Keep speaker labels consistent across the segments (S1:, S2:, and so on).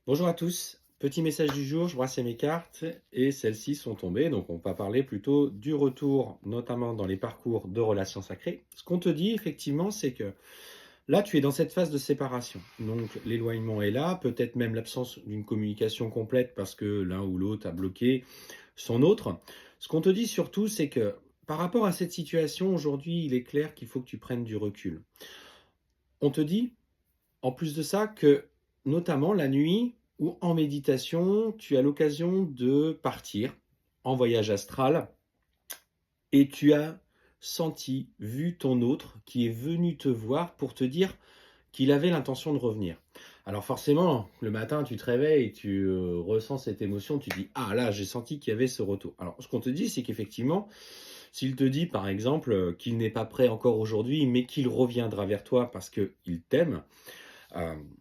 S1: Bonjour à tous, petit message du jour, je brassais mes cartes et celles-ci sont tombées, donc on va parler plutôt du retour, notamment dans les parcours de relations sacrées. Ce qu'on te dit effectivement, c'est que là tu es dans cette phase de séparation, donc l'éloignement est là, peut-être même l'absence d'une communication complète parce que l'un ou l'autre a bloqué son autre. Ce qu'on te dit surtout, c'est que par rapport à cette situation, aujourd'hui, il est clair qu'il faut que tu prennes du recul. On te dit en plus de ça que, notamment la nuit ou en méditation, tu as l'occasion de partir en voyage astral et tu as senti, vu ton autre qui est venu te voir pour te dire qu'il avait l'intention de revenir. Alors forcément, le matin, tu te réveilles et tu ressens cette émotion, tu dis: «Ah là, j'ai senti qu'il y avait ce retour». Alors ce qu'on te dit, c'est qu'effectivement, s'il te dit par exemple qu'il n'est pas prêt encore aujourd'hui, mais qu'il reviendra vers toi parce qu'il t'aime,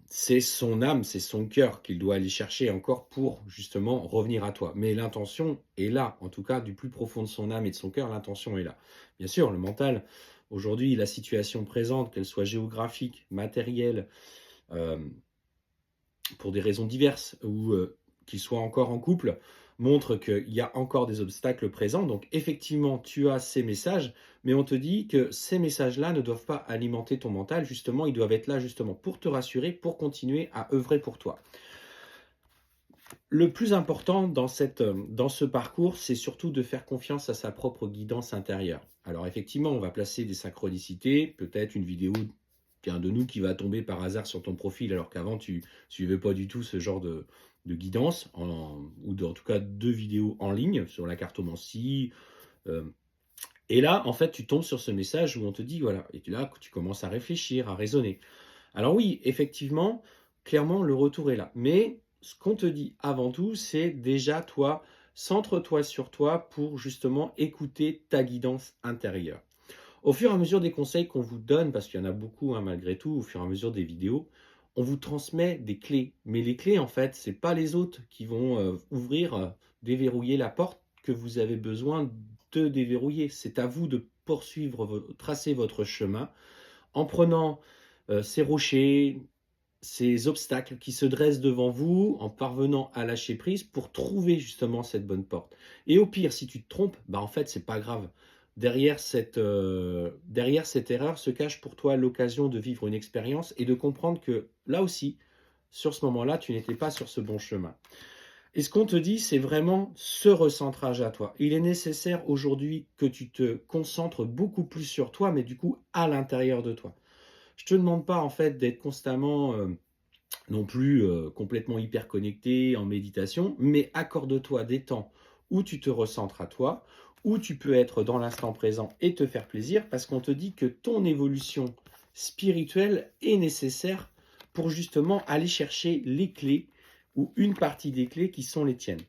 S1: c'est son âme, c'est son cœur qu'il doit aller chercher encore pour justement revenir à toi. Mais l'intention est là, en tout cas du plus profond de son âme et de son cœur, l'intention est là. Bien sûr, le mental, aujourd'hui, la situation présente, qu'elle soit géographique, matérielle, hem, pour des raisons diverses ou qu'il soit encore en couple, montre qu'il y a encore des obstacles présents. Donc effectivement, tu as ces messages, mais on te dit que ces messages-là ne doivent pas alimenter ton mental. Justement, ils doivent être là justement pour te rassurer, pour continuer à œuvrer pour toi. Le plus important dans ce parcours, c'est surtout de faire confiance à sa propre guidance intérieure. Alors effectivement, on va placer des synchronicités, peut-être une vidéo qu'un de nous qui va tomber par hasard sur ton profil alors qu'avant tu suivais pas du tout ce genre de guidance, en tout cas 2 vidéos en ligne sur la cartomancie, hem et là, en fait, tu tombes sur ce message où on te dit voilà et là, tu commences à réfléchir, à raisonner. Alors oui, effectivement, clairement, le retour est là. Mais ce qu'on te dit avant tout, c'est déjà toi, centre-toi sur toi pour justement écouter ta guidance intérieure. Au fur et à mesure des conseils qu'on vous donne, parce qu'il y en a beaucoup hein, malgré tout, au fur et à mesure des vidéos, on vous transmet des clés. Mais les clés, en fait, c'est pas les autres qui vont ouvrir, déverrouiller la porte que vous avez besoin de déverrouiller. C'est à vous de poursuivre, tracer votre chemin en prenant ces rochers, ces obstacles qui se dressent devant vous, en parvenant à lâcher prise pour trouver justement cette bonne porte. Et au pire, si tu te trompes, bah en fait, c'est pas grave. Derrière cette erreur se cache pour toi l'occasion de vivre une expérience et de comprendre que là aussi, sur ce moment-là, tu n'étais pas sur ce bon chemin. Et ce qu'on te dit, c'est vraiment ce recentrage à toi. Il est nécessaire aujourd'hui que tu te concentres beaucoup plus sur toi, mais du coup à l'intérieur de toi. Je te demande pas en fait d'être constamment non plus complètement hyper connecté en méditation, mais accorde-toi des temps où tu te recentres à toi, où tu peux être dans l'instant présent et te faire plaisir, parce qu'on te dit que ton évolution spirituelle est nécessaire pour justement aller chercher les clés ou une partie des clés qui sont les tiennes.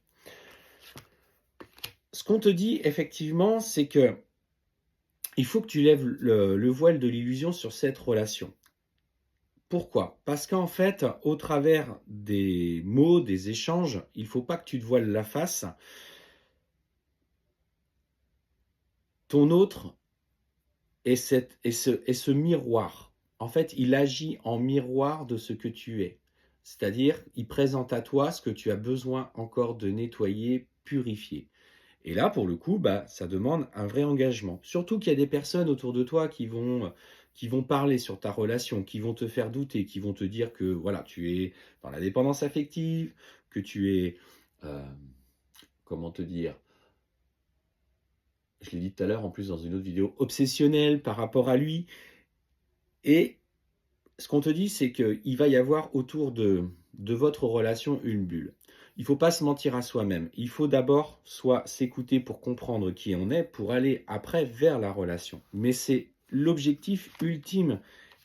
S1: Ce qu'on te dit effectivement, c'est que il faut que tu lèves le voile de l'illusion sur cette relation. Pourquoi? Parce qu'en fait, au travers des mots, des échanges, il faut pas que tu te voiles la face. Ton autre est ce miroir. En fait, il agit en miroir de ce que tu es. C'est-à-dire, il présente à toi ce que tu as besoin encore de nettoyer, purifier. Et là, pour le coup, bah, ça demande un vrai engagement. Surtout qu'il y a des personnes autour de toi qui vont parler sur ta relation, qui vont te faire douter, qui vont te dire que voilà, tu es dans la dépendance affective, que tu es, euh, comment te dire, je l'ai dit tout à l'heure en plus dans une autre vidéo, obsessionnel par rapport à lui. Et ce qu'on te dit, c'est qu'il va y avoir autour de votre relation une bulle. Il ne faut pas se mentir à soi-même. Il faut d'abord soit s'écouter pour comprendre qui on est, pour aller après vers la relation. Mais c'est l'objectif ultime.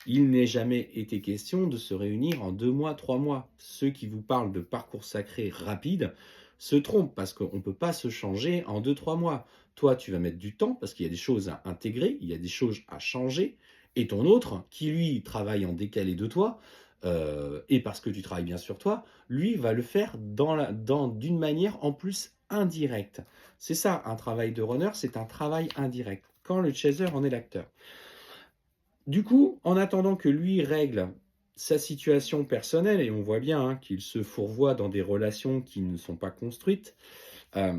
S1: Il n'est jamais été question de se réunir en 2 mois, 3 mois. Ceux qui vous parlent de parcours sacré rapide se trompent parce qu'on ne peut pas se changer en 2, 3 mois. Toi, tu vas mettre du temps parce qu'il y a des choses à intégrer, il y a des choses à changer. Et ton autre, qui lui travaille en décalé de toi, et parce que tu travailles bien sur toi, lui va le faire d'une manière en plus indirecte. C'est ça, un travail de runner, c'est un travail indirect, quand le chaser en est l'acteur. Du coup, en attendant que lui règle sa situation personnelle, et on voit bien hein, qu'il se fourvoie dans des relations qui ne sont pas construites, euh,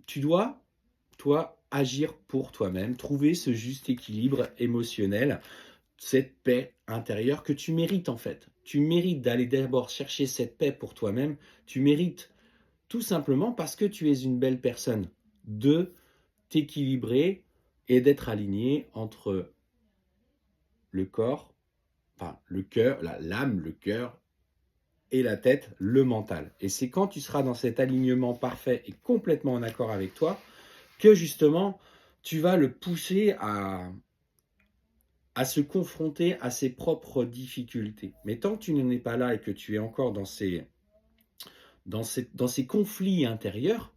S1: tu dois, toi, agir pour toi-même, trouver ce juste équilibre émotionnel, cette paix intérieure que tu mérites en fait. Tu mérites d'aller d'abord chercher cette paix pour toi-même. Tu mérites tout simplement parce que tu es une belle personne de t'équilibrer et d'être aligné entre le corps, enfin le cœur, l'âme, le cœur et la tête, le mental. Et c'est quand tu seras dans cet alignement parfait et complètement en accord avec toi que justement tu vas le pousser à se confronter à ses propres difficultés. Mais tant que tu n'en es pas là et que tu es encore dans ces conflits intérieurs,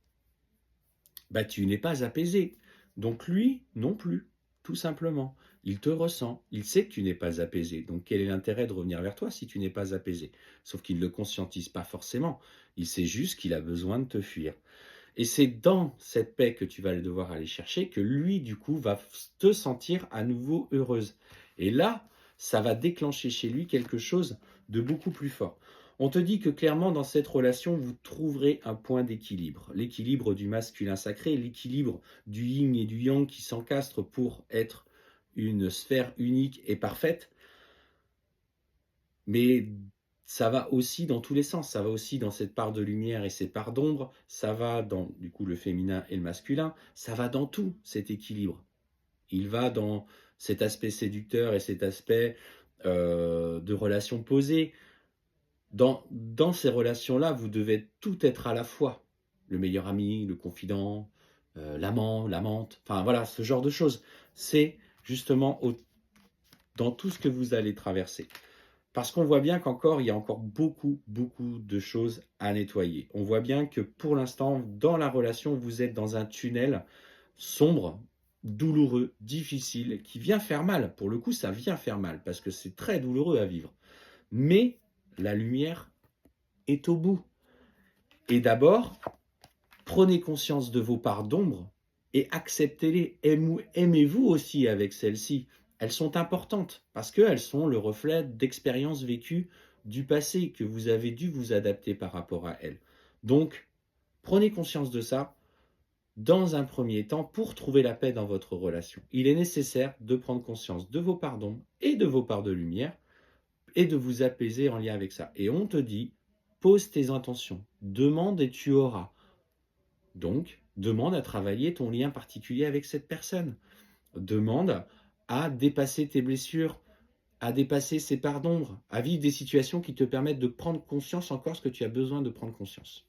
S1: bah, tu n'es pas apaisé. Donc lui, non plus, tout simplement. Il te ressent, il sait que tu n'es pas apaisé. Donc quel est l'intérêt de revenir vers toi si tu n'es pas apaisé? Sauf qu'il ne le conscientise pas forcément. Il sait juste qu'il a besoin de te fuir. Et c'est dans cette paix que tu vas devoir aller chercher que lui, du coup, va te sentir à nouveau heureuse. Et là, ça va déclencher chez lui quelque chose de beaucoup plus fort. On te dit que clairement, dans cette relation, vous trouverez un point d'équilibre. L'équilibre du masculin sacré, l'équilibre du yin et du yang qui s'encastrent pour être une sphère unique et parfaite. Mais ça va aussi dans tous les sens. Ça va aussi dans cette part de lumière et cette part d'ombre. Ça va dans, du coup, le féminin et le masculin. Ça va dans tout, cet équilibre. Il va dans cet aspect séducteur et cet aspect de relation posée. Dans ces relations-là, vous devez tout être à la fois. Le meilleur ami, le confident, l'amant, l'amante. Enfin, voilà, ce genre de choses. C'est justement dans tout ce que vous allez traverser. Parce qu'on voit bien qu'encore, il y a encore beaucoup, beaucoup de choses à nettoyer. On voit bien que pour l'instant, dans la relation, vous êtes dans un tunnel sombre, douloureux, difficile, qui vient faire mal. Pour le coup, ça vient faire mal, parce que c'est très douloureux à vivre. Mais la lumière est au bout. Et d'abord, prenez conscience de vos parts d'ombre et acceptez-les. Aimez-vous aussi avec celles-ci. Elles sont importantes parce qu'elles sont le reflet d'expériences vécues du passé que vous avez dû vous adapter par rapport à elles. Donc, prenez conscience de ça dans un premier temps pour trouver la paix dans votre relation. Il est nécessaire de prendre conscience de vos parts d'ombre et de vos parts de lumière et de vous apaiser en lien avec ça. Et on te dit, pose tes intentions, demande et tu auras. Donc, demande à travailler ton lien particulier avec cette personne. Demande à dépasser tes blessures, à dépasser ces parts d'ombre, à vivre des situations qui te permettent de prendre conscience encore ce que tu as besoin de prendre conscience.